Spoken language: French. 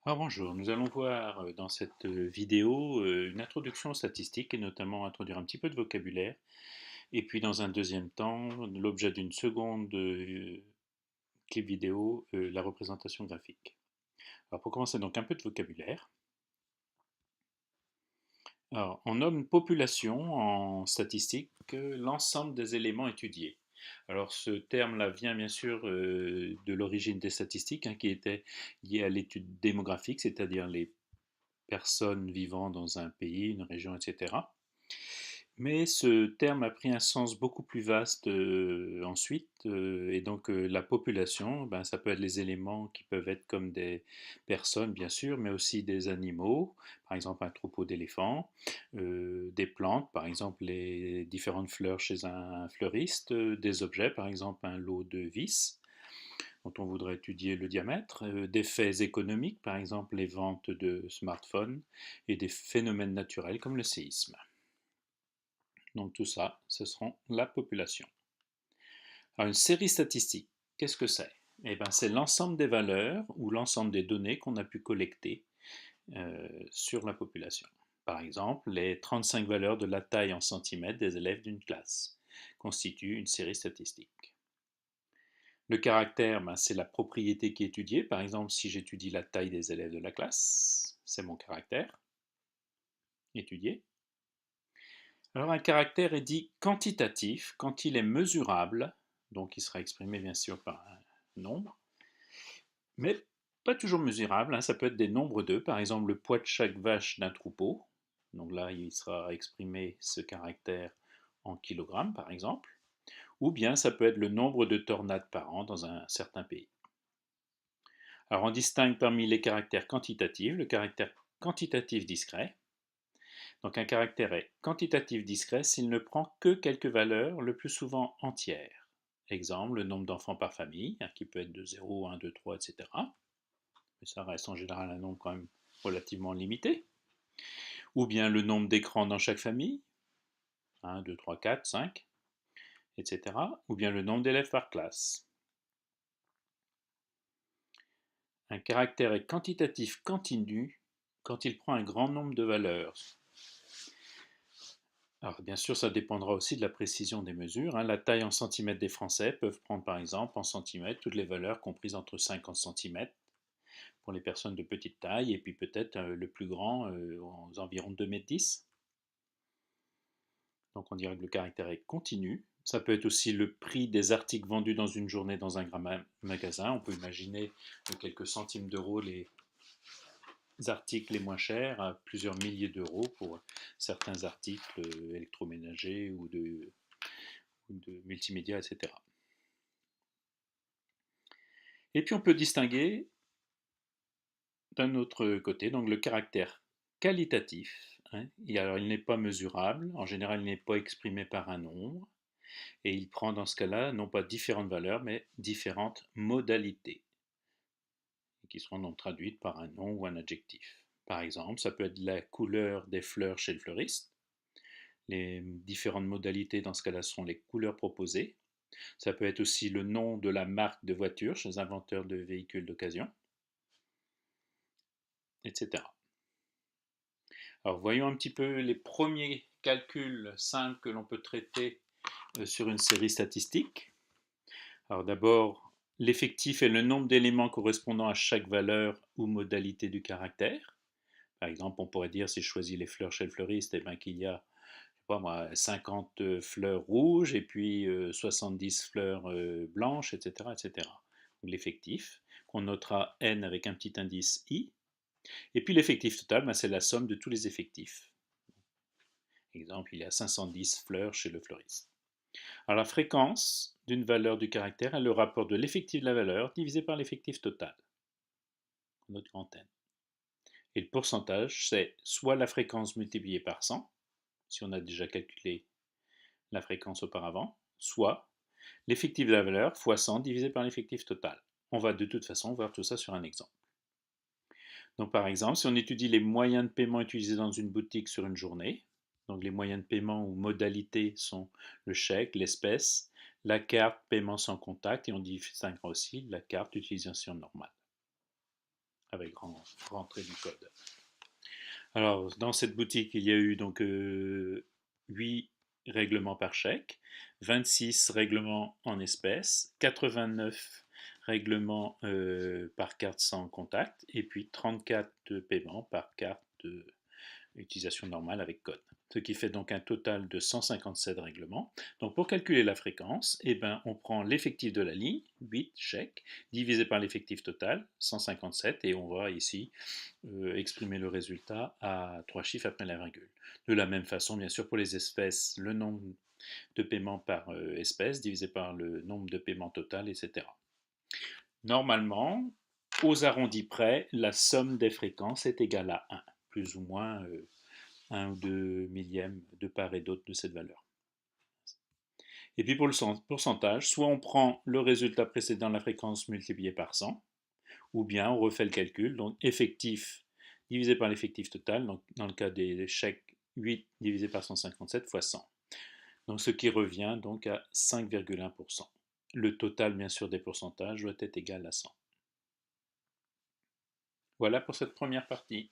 Alors bonjour, nous allons voir dans cette vidéo une introduction aux statistiques et notamment introduire un petit peu de vocabulaire. Et puis dans un deuxième temps, l'objet d'une seconde clip vidéo, la représentation graphique. Alors pour commencer donc un peu de vocabulaire. Alors on nomme population en statistique l'ensemble des éléments étudiés. Alors ce terme-là vient bien sûr de l'origine des statistiques qui était liée à l'étude démographique, c'est-à-dire les personnes vivant dans un pays, une région, etc. Mais ce terme a pris un sens beaucoup plus vaste ensuite, et donc la population, ben, ça peut être les éléments qui peuvent être comme des personnes, bien sûr, mais aussi des animaux, par exemple un troupeau d'éléphants, des plantes, par exemple les différentes fleurs chez un fleuriste, des objets, par exemple un lot de vis, dont on voudrait étudier le diamètre, des faits économiques, par exemple les ventes de smartphones, et des phénomènes naturels comme le séisme. Donc tout ça, ce seront la population. Alors une série statistique, qu'est-ce que c'est? Eh bien, c'est l'ensemble des valeurs ou l'ensemble des données qu'on a pu collecter sur la population. Par exemple, les 35 valeurs de la taille en centimètres des élèves d'une classe constituent une série statistique. Le caractère, ben, c'est la propriété qui est étudiée. Par exemple, si j'étudie la taille des élèves de la classe, c'est mon caractère étudié. Alors un caractère est dit quantitatif quand il est mesurable, donc il sera exprimé bien sûr par un nombre, mais pas toujours mesurable, ça peut être des nombres d'œufs, par exemple le poids de chaque vache d'un troupeau, donc là il sera exprimé ce caractère en kilogrammes par exemple, ou bien ça peut être le nombre de tornades par an dans un certain pays. Alors on distingue parmi les caractères quantitatifs le caractère quantitatif discret. Donc un caractère est quantitatif discret s'il ne prend que quelques valeurs, le plus souvent entières. Exemple, le nombre d'enfants par famille, qui peut être de 0, 1, 2, 3, etc. Mais ça reste en général un nombre quand même relativement limité. Ou bien le nombre d'écrans dans chaque famille, 1, 2, 3, 4, 5, etc. Ou bien le nombre d'élèves par classe. Un caractère est quantitatif continu quand il prend un grand nombre de valeurs. Alors bien sûr, ça dépendra aussi de la précision des mesures. La taille en centimètres des Français peuvent prendre par exemple en centimètres toutes les valeurs comprises entre 50 centimètres pour les personnes de petite taille et puis peut-être le plus grand aux environs 2,10 m. Donc on dirait que le caractère est continu. Ça peut être aussi le prix des articles vendus dans une journée dans un grand magasin. On peut imaginer quelques centimes d'euros les articles les moins chers à plusieurs milliers d'euros pour certains articles électroménagers ou de multimédia, etc. Et puis on peut distinguer d'un autre côté donc le caractère qualitatif. Alors il n'est pas mesurable, en général il n'est pas exprimé par un nombre, et il prend dans ce cas-là non pas différentes valeurs, mais différentes modalités, qui seront donc traduites par un nom ou un adjectif. Par exemple, ça peut être la couleur des fleurs chez le fleuriste. Les différentes modalités dans ce cas-là sont les couleurs proposées. Ça peut être aussi le nom de la marque de voiture chez les inventeurs de véhicules d'occasion, etc. Alors voyons un petit peu les premiers calculs simples que l'on peut traiter sur une série statistique. Alors d'abord, l'effectif est le nombre d'éléments correspondant à chaque valeur ou modalité du caractère. Par exemple, on pourrait dire, si je choisis les fleurs chez le fleuriste, eh bien, qu'il y a je sais pas moi, 50 fleurs rouges et puis 70 fleurs blanches, etc. etc. L'effectif, qu'on notera n avec un petit indice i. Et puis l'effectif total, ben, c'est la somme de tous les effectifs. Exemple, il y a 510 fleurs chez le fleuriste. Alors la fréquence d'une valeur du caractère est le rapport de l'effectif de la valeur divisé par l'effectif total, notre grand N. Et le pourcentage, c'est soit la fréquence multipliée par 100, si on a déjà calculé la fréquence auparavant, soit l'effectif de la valeur fois 100 divisé par l'effectif total. On va de toute façon voir tout ça sur un exemple. Donc par exemple, si on étudie les moyens de paiement utilisés dans une boutique sur une journée, donc les moyens de paiement ou modalités sont le chèque, l'espèce, la carte, paiement sans contact, et on distinguera aussi la carte d'utilisation normale. avec rentrée du code. Alors, dans cette boutique, il y a eu donc 8 règlements par chèque, 26 règlements en espèces, 89 règlements par carte sans contact, et puis 34 de paiement par carte d'utilisation normale avec code. Ce qui fait donc un total de 157 règlements. Donc pour calculer la fréquence, eh ben, on prend l'effectif de la ligne, 8 chèques, divisé par l'effectif total, 157, et on va ici exprimer le résultat à 3 chiffres après la virgule. De la même façon, bien sûr, pour les espèces, le nombre de paiements par espèce divisé par le nombre de paiements total, etc. Normalement, aux arrondis près, la somme des fréquences est égale à 1, plus ou moins 1 ou 2 millièmes de part et d'autre de cette valeur. Et puis pour le pourcentage, soit on prend le résultat précédent de la fréquence multiplié par 100, ou bien on refait le calcul, donc effectif divisé par l'effectif total, donc dans le cas des chèques, 8 divisé par 157 fois 100. Donc ce qui revient donc à 5,1%. Le total, bien sûr, des pourcentages doit être égal à 100. Voilà pour cette première partie.